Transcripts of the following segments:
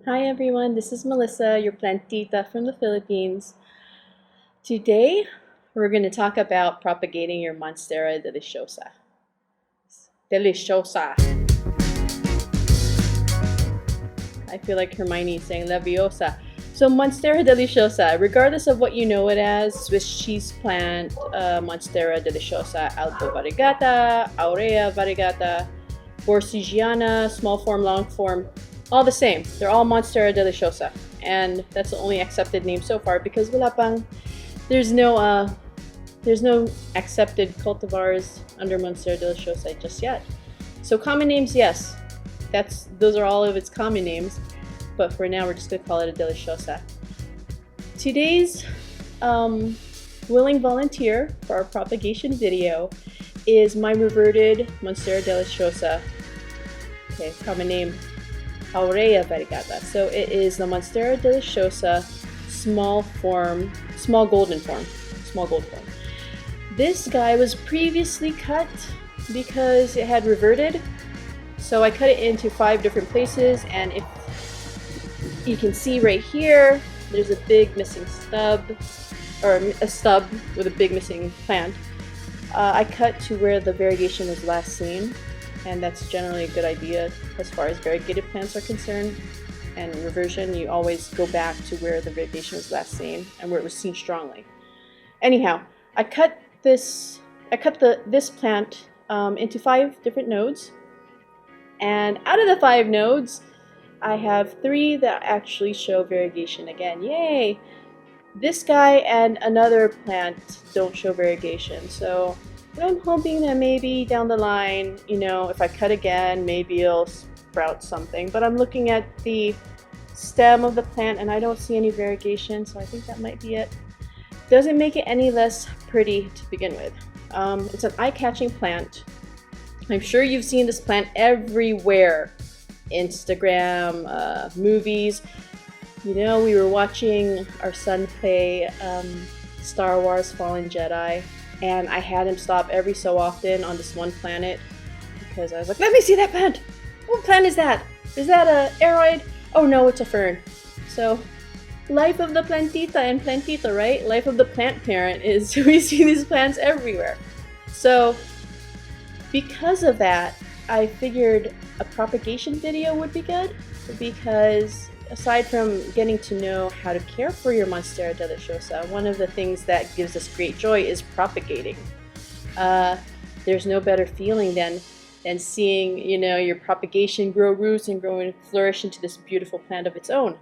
Hi everyone, this is Melissa, your plantita from the Philippines. Today, we're going to talk about propagating your Monstera deliciosa. Deliciosa. I feel like Hermione saying Leviosa. So Monstera deliciosa, regardless of what you know it as, Swiss cheese plant, Monstera deliciosa, alto variegata, aurea variegata, borsigiana, small form, long form, all the same. They're all Monstera deliciosa, and that's the only accepted name so far because there's no accepted cultivars under Monstera deliciosa just yet. So common names, yes, those are all of its common names, but for now we're just gonna call it a deliciosa. Today's willing volunteer for our propagation video is my reverted Monstera deliciosa. Okay, common name, aurea variegata. So it is the Monstera deliciosa small golden form. This guy was previously cut because it had reverted. So I cut it into 5 different places, and if you can see right here, there's a big missing stub, or a stub with a big missing plant. I cut to where the variegation was last seen, and that's generally a good idea as far as variegated plants are concerned. And reversion, you always go back to where the variegation was last seen and where it was seen strongly. Anyhow, I cut this plant into 5 different nodes, and out of the 5 nodes, I have 3 that actually show variegation again. Yay! This guy and another plant don't show variegation, so I'm hoping that maybe down the line, if I cut again, maybe it'll sprout something. But I'm looking at the stem of the plant and I don't see any variegation, so I think that might be it. Doesn't make it any less pretty to begin with. It's an eye-catching plant. I'm sure you've seen this plant everywhere. Instagram, movies. We were watching our son play Star Wars Fallen Jedi, and I had him stop every so often on this one planet because I was like, let me see that plant! What plant is that? Is that a aroid? Oh no, it's a fern. So, life of the plantita and plantita, right? Life of the plant parent is we see these plants everywhere. So, because of that, I figured a propagation video would be good, because aside from getting to know how to care for your Monstera deliciosa, one of the things that gives us great joy is propagating. There's no better feeling than seeing, your propagation grow roots and grow and flourish into this beautiful plant of its own.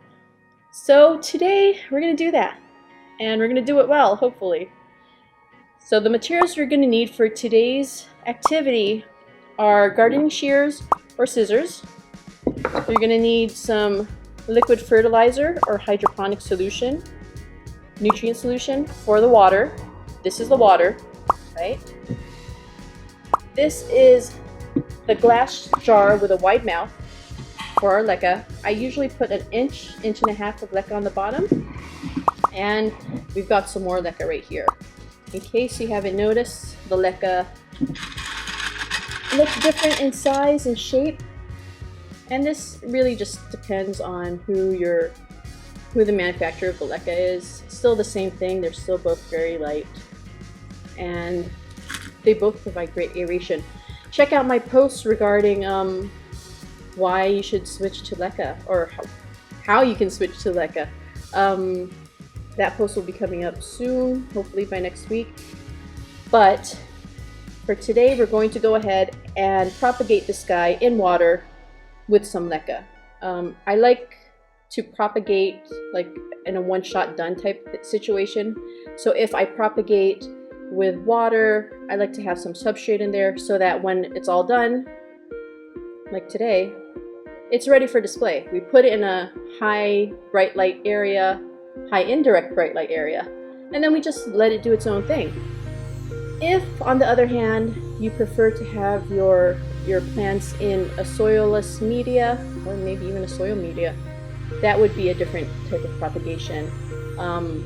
So today we're going to do that, and we're going to do it well, hopefully. So the materials you're going to need for today's activity are gardening shears or scissors. You're going to need some liquid fertilizer or hydroponic solution, nutrient solution for the water. This is the water, right? This is the glass jar with a wide mouth for our lecca. I usually put an inch and a half of lecca on the bottom, and we've got some more lecca right here. In case you haven't noticed, the lecca looks different in size and shape, and this really just depends on who the manufacturer of the lecca is. It's still the same thing. They're still both very light, and they both provide great aeration. Check out my posts regarding why you should switch to lecca, or how you can switch to lecca. That post will be coming up soon, hopefully by next week. But for today, we're going to go ahead and propagate this guy in water with some lecca. I like to propagate like in a one-shot done type situation. So if I propagate with water, I like to have some substrate in there so that when it's all done, like today, it's ready for display. We put it in a high bright light area, high indirect bright light area, and then we just let it do its own thing. If, on the other hand, you prefer to have your plants in a soilless media, or maybe even a soil media, that would be a different type of propagation.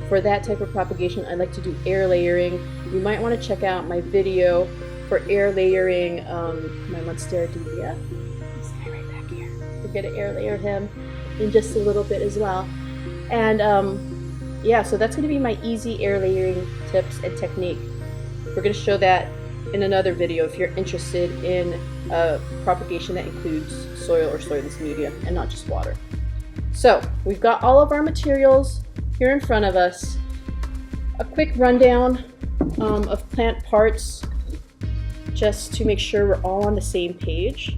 For that type of propagation, I like to do air layering. You might want to check out my video for air layering my Monstera delia. This guy right back here. We're going to air layer him. in just a little bit as well. And yeah, so that's going to be my easy air layering tips and technique. We're going to show that in another video if you're interested in propagation that includes soil or soilless media and not just water. So we've got all of our materials here in front of us. A quick rundown of plant parts just to make sure we're all on the same page.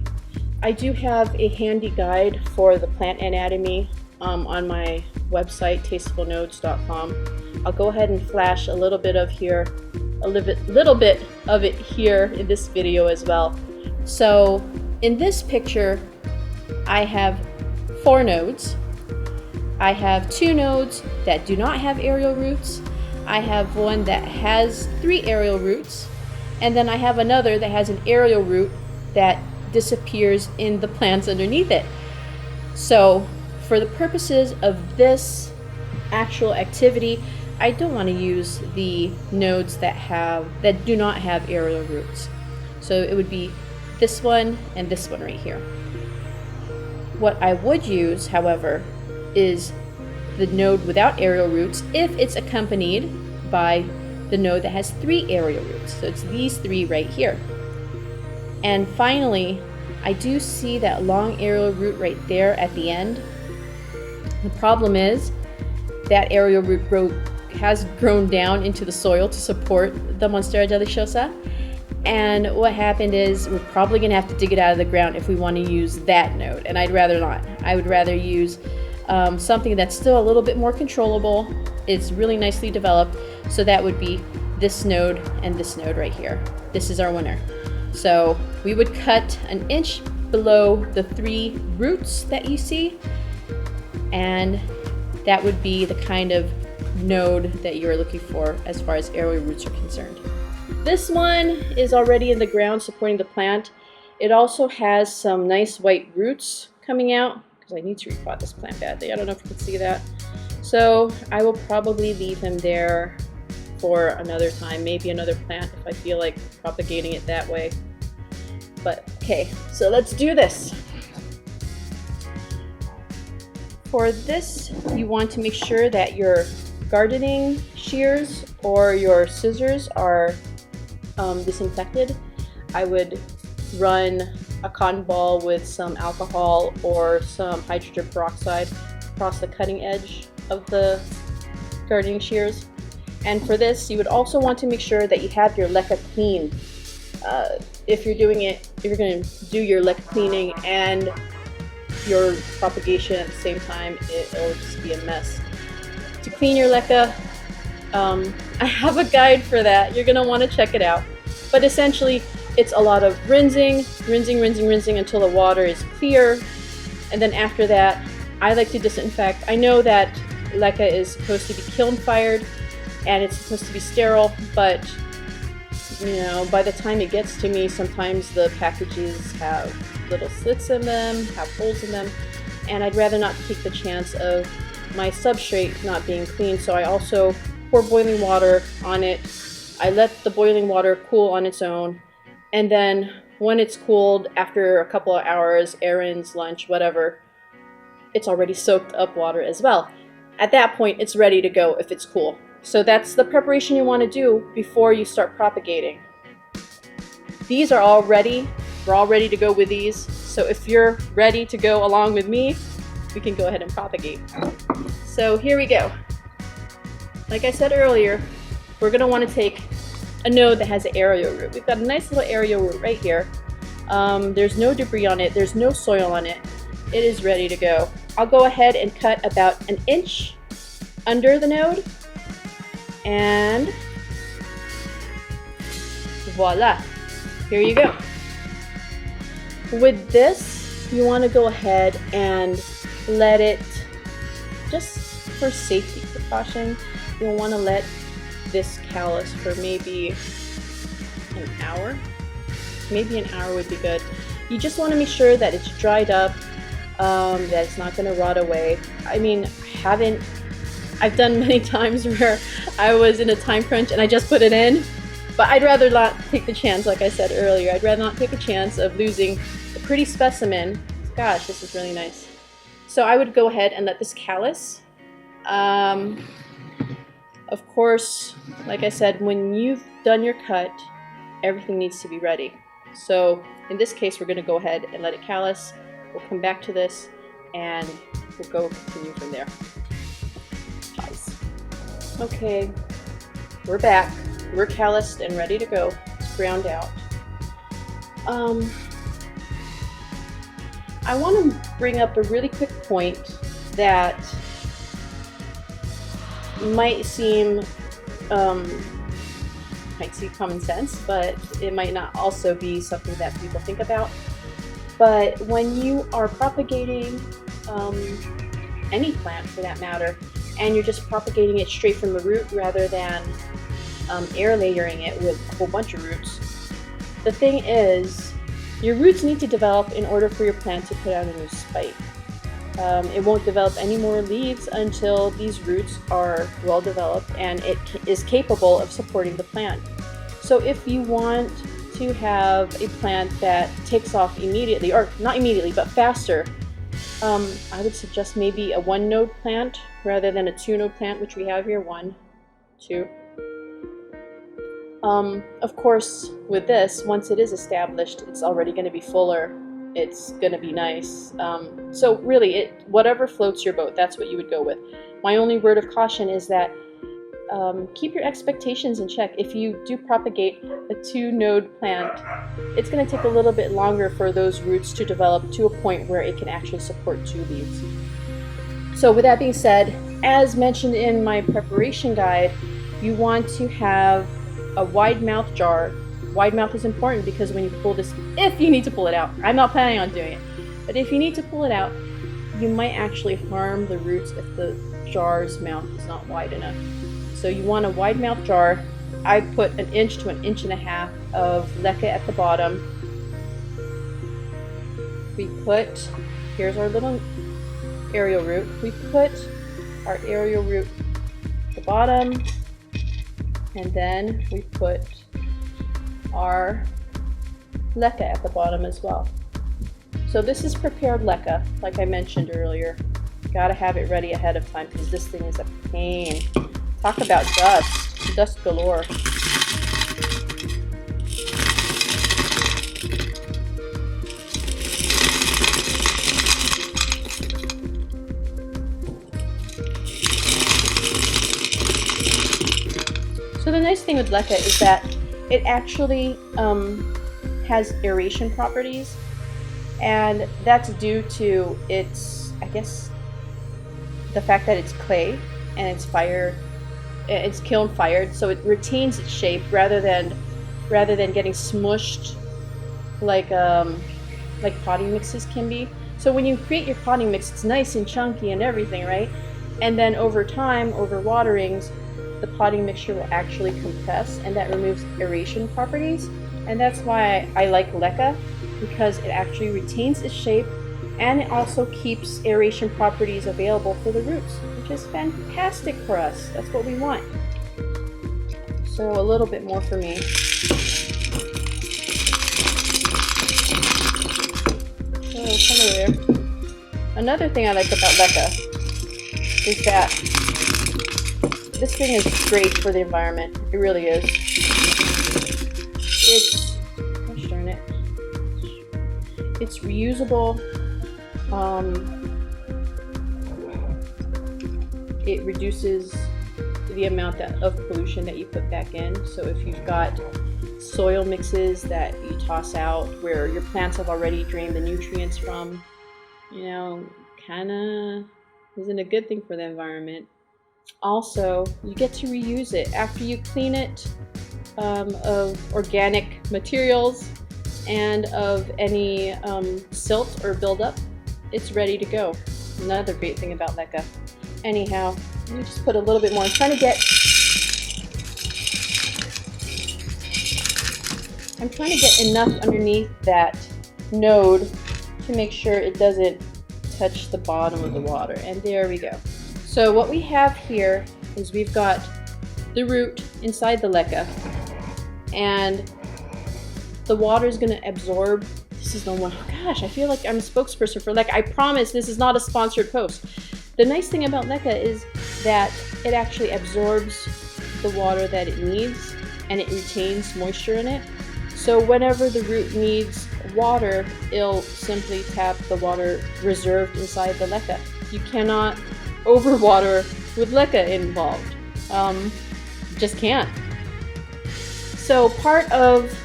I do have a handy guide for the plant anatomy on my website, tastefulnodes.com. I'll go ahead and flash a little bit of it here in this video as well. So in this picture, I have 4 nodes. I have 2 nodes that do not have aerial roots. I have one that has 3 aerial roots, and then I have another that has an aerial root that disappears in the plants underneath it. So for the purposes of this actual activity, I don't want to use the nodes that do not have aerial roots. So it would be this one and this one right here. What I would use, however, is the node without aerial roots if it's accompanied by the node that has 3 aerial roots. So it's these 3 right here. And finally, I do see that long aerial root right there at the end. The problem is that aerial root has grown down into the soil to support the Monstera deliciosa. And what happened is we're probably going to have to dig it out of the ground if we want to use that node. And I'd rather not. I would rather use something that's still a little bit more controllable. It's really nicely developed. So that would be this node and this node right here. This is our winner. So we would cut 1 inch below the 3 roots that you see, and that would be the kind of node that you're looking for as far as aerial roots are concerned. This one is already in the ground supporting the plant. It also has some nice white roots coming out, because I need to repot this plant badly. I don't know if you can see that. So I will probably leave him there for another time, maybe another plant if I feel like propagating it that way. But okay, so let's do this. For this, you want to make sure that your gardening shears or your scissors are disinfected. I would run a cotton ball with some alcohol or some hydrogen peroxide across the cutting edge of the gardening shears. And for this, you would also want to make sure that you have your LECA clean. If you're going to do your LECA cleaning and your propagation at the same time, it'll just be a mess. To clean your LECA, I have a guide for that. You're going to want to check it out. But essentially, it's a lot of rinsing until the water is clear. And then after that, I like to disinfect. I know that LECA is supposed to be kiln fired and it's supposed to be sterile, but you know, by the time it gets to me, sometimes the packages have little slits in them, have holes in them, and I'd rather not take the chance of my substrate not being clean. So I also pour boiling water on it. I let the boiling water cool on its own, and then when it's cooled, after a couple of hours, errands, lunch, whatever, it's already soaked up water as well. At that point, it's ready to go if it's cool. So that's the preparation you want to do before you start propagating. These are all ready. We're all ready to go with these. So if you're ready to go along with me, we can go ahead and propagate. So here we go. Like I said earlier, we're going to want to take a node that has an aerial root. We've got a nice little aerial root right here. There's no debris on it. There's no soil on it. It is ready to go. I'll go ahead and cut about 1 inch under the node. And voila, here you go. With this, you want to go ahead and let it, just for safety precaution, you'll want to let this callus for maybe an hour. Maybe an hour would be good. You just want to make sure that it's dried up, that it's not going to rot away. I mean, I've done many times where I was in a time crunch and I just put it in, but I'd rather not take the chance, like I said earlier. I'd rather not take a chance of losing a pretty specimen. Gosh, this is really nice. So I would go ahead and let this callus. Of course, like I said, when you've done your cut, everything needs to be ready. So in this case, we're going to go ahead and let it callus. We'll come back to this and we'll go continue from there. Nice. Okay, we're back. We're calloused and ready to go. It's ground out. I want to bring up a really quick point that might seem common sense, but it might not also be something that people think about. But when you are propagating any plant for that matter, and you're just propagating it straight from the root rather than air layering it with a whole bunch of roots, the thing is, your roots need to develop in order for your plant to put out a new spike. It won't develop any more leaves until these roots are well developed and it is capable of supporting the plant. So if you want to have a plant that takes off immediately, or not immediately, but faster, I would suggest maybe a 1-node plant rather than a 2-node plant, which we have here, 1, 2. Of course, with this, once it is established, it's already going to be fuller. It's going to be nice. So really, whatever floats your boat, that's what you would go with. My only word of caution is that keep your expectations in check. If you do propagate a 2-node plant, it's going to take a little bit longer for those roots to develop to a point where it can actually support 2 leaves. So with that being said, as mentioned in my preparation guide, you want to have a wide mouth jar. Wide mouth is important because when you pull this, if you need to pull it out, I'm not planning on doing it, but if you need to pull it out, you might actually harm the roots if the jar's mouth is not wide enough. So you want a wide mouth jar. I put 1 inch to 1.5 inches of LECA at the bottom. Here's our little aerial root. We put our aerial root at the bottom, and then we put our LECA at the bottom as well. So this is prepared LECA, like I mentioned earlier. Gotta have it ready ahead of time because this thing is a pain. Talk about dust galore. So the nice thing with LECA is that it actually has aeration properties, and that's due to its, I guess, the fact that it's clay and it's kiln fired, so it retains its shape rather than getting smushed like potting mixes can be. So when you create your potting mix, it's nice and chunky and everything, right? And then over time, over waterings, the potting mixture will actually compress, and that removes aeration properties. And that's why I like LECA, because it actually retains its shape and it also keeps aeration properties available for the roots, which is fantastic for us. That's what we want. So a little bit more for me. Oh, come over there. Another thing I like about LECA is that this thing is great for the environment. It really is. Gosh darn it. It's reusable. It reduces the amount of pollution that you put back in. So if you've got soil mixes that you toss out where your plants have already drained the nutrients from, you know, kinda isn't a good thing for the environment. Also, you get to reuse it after you clean it of organic materials and of any silt or buildup. It's ready to go. Another great thing about LECA. Anyhow, let me just put a little bit more. I'm trying to get enough underneath that node to make sure it doesn't touch the bottom of the water. And there we go. So what we have here is we've got the root inside the LECA, and the water is going to absorb This is the one. Oh gosh, I feel like I'm a spokesperson for LECA. I promise this is not a sponsored post. The nice thing about LECA is that it actually absorbs the water that it needs and it retains moisture in it. So whenever the root needs water, it'll simply tap the water reserved inside the LECA. You cannot overwater with LECA involved. Just can't. So part of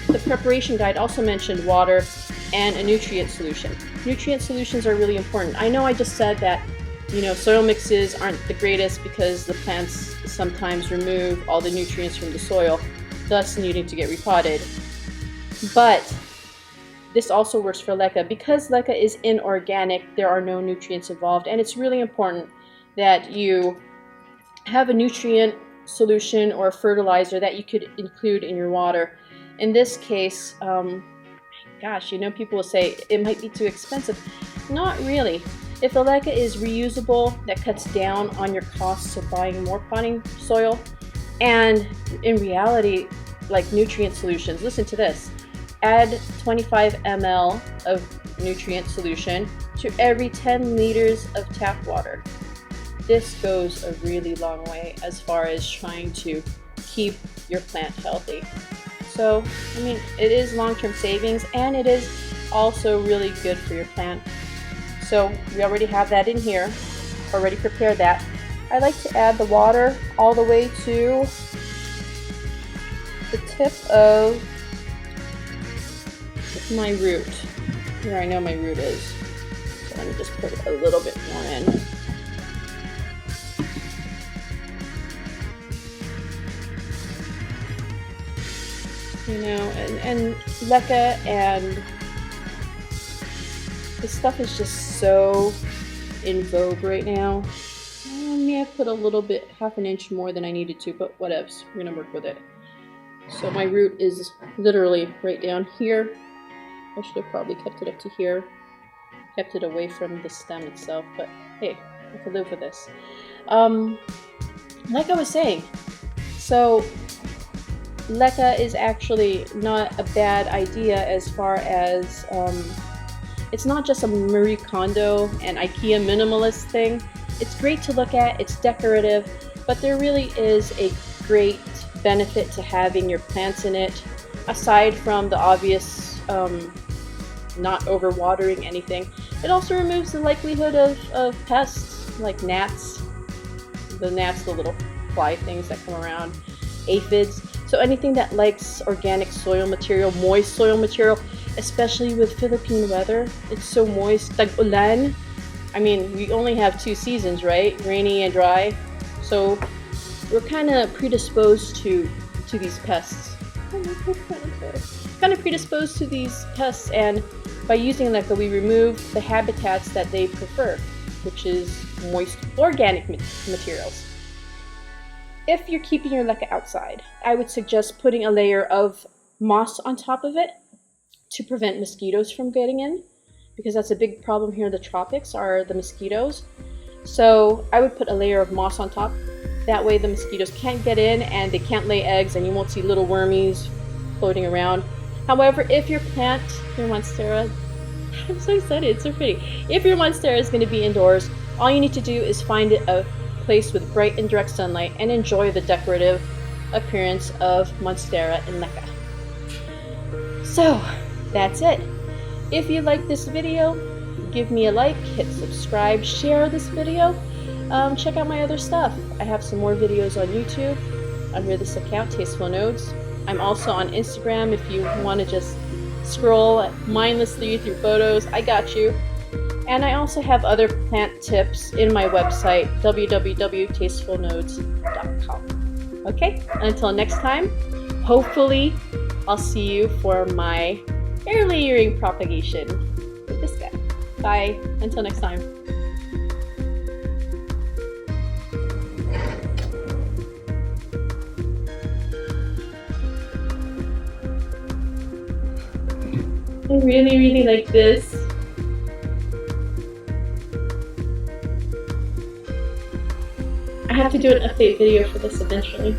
the preparation guide also mentioned water and a nutrient solution. Nutrient solutions are really important. I know I just said that, you know, soil mixes aren't the greatest because the plants sometimes remove all the nutrients from the soil, thus needing to get repotted. But this also works for LECA. Because LECA is inorganic, there are no nutrients involved, and it's really important that you have a nutrient solution or a fertilizer that you could include in your water. In this case, gosh, you know, people will say it might be too expensive. Not really. If the LECA is reusable, that cuts down on your costs of buying more potting soil. And in reality, like nutrient solutions, listen to this. Add 25 ml of nutrient solution to every 10 liters of tap water. This goes a really long way as far as trying to keep your plant healthy. So, I mean, it is long-term savings, and it is also really good for your plant. So we already have that in here, already prepared that. I like to add the water all the way to the tip of my root, where I know my root is. So let me just put a little bit more in. You know, and LECA and this stuff is just so in vogue right now. I may have put a little bit, half an inch more than I needed to, but whatevs, we're gonna work with it. So my root is literally right down here. I should have probably kept it up to here, kept it away from the stem itself, but hey, I could live with this. Like I was saying, so LECA is actually not a bad idea as far as, it's not just a Marie Kondo and IKEA minimalist thing. It's great to look at, it's decorative, but there really is a great benefit to having your plants in it, aside from the obvious not overwatering anything. It also removes the likelihood of pests like gnats, the little fly things that come around, aphids. So anything that likes organic soil material, moist soil material, especially with Philippine weather, it's so moist. Tag-ulan, I mean, we only have 2 seasons, right? Rainy and dry. So we're kind of predisposed to these pests. Kind of predisposed to these pests, and by using LECA, we remove the habitats that they prefer, which is moist organic materials. If you're keeping your LECA outside, I would suggest putting a layer of moss on top of it to prevent mosquitoes from getting in, because that's a big problem here in the tropics are the mosquitoes. So I would put a layer of moss on top. That way the mosquitoes can't get in and they can't lay eggs, and you won't see little wormies floating around. However, if your plant, your Monstera, I'm so excited, it's so pretty. If your Monstera is going to be indoors, all you need to do is find a place with bright and direct sunlight and enjoy the decorative appearance of Monstera in LECA. So that's it. If you like this video, give me a like, hit subscribe, share this video. Check out my other stuff. I have some more videos on YouTube under this account, Tasteful Nodes. I'm also on Instagram if you want to just scroll mindlessly through photos. I got you. And I also have other plant tips in my website, www.tastefulnodes.com. Okay, until next time, hopefully I'll see you for my air layering propagation with this guy. Bye, until next time. I really like this. I have to do an update video for this eventually.